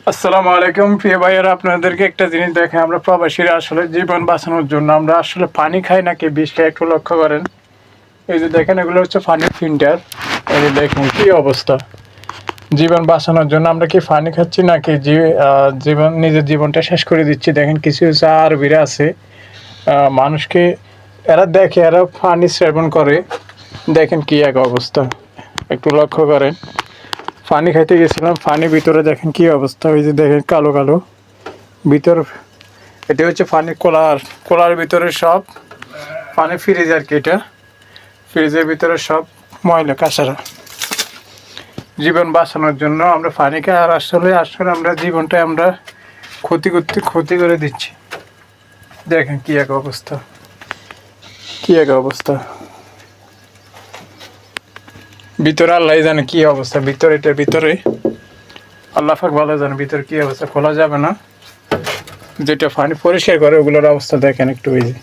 আসসালামু আলাইকুম প্রিয় ভাইয়েরা, আপনাদেরকে একটা জিনিস দেখে, আমরা প্রবাসীরা আসলে জীবন বাঁচানোর জন্য আমরা আসলে পানি খাই নাকি বিষ খাই একটু লক্ষ্য করেন। এই যে দেখেন, এগুলো হচ্ছে পানির ফিল্টার। এই যে দেখেন কি অবস্থা। জীবন বাঁচানোর জন্য আমরা কি পানি খাচ্ছি নাকি নিজের জীবনটা শেষ করে দিচ্ছি। দেখেন কিছু কিছু আরবিরা আছে, মানুষকে এরা দেখে, এরা পানি সেবন করে। দেখেন কি এক অবস্থা, একটু লক্ষ্য করেন। পানি খাইতে গেছিলাম, পানি ভিতরে দেখেন কি অবস্থা। ওই যে দেখেন কালো কালো ভিতর, এটা হচ্ছে পানি কোলার ভিতরে সব পানি ফ্রিজ আর কি। এটা ফ্রিজের ভিতরে সব ময়লা কাঁচারা। জীবন বাঁচানোর জন্য আমরা পানি খাই, আর আসলে আমরা জীবনটা আমরা ক্ষতি করে দিচ্ছি। দেখেন কি এক অবস্থা, কি এক অবস্থা। ভিতরে আল্লাহ জানে কি অবস্থা, ভিতরে এটার ভিতরে আল্লাহ পাক ভালো জানে ভিতরে কি অবস্থা। খোলা যাবে না, যেটা পানি পরিষ্কার করে ওগুলোর অবস্থা দেখেন একটু। এই যে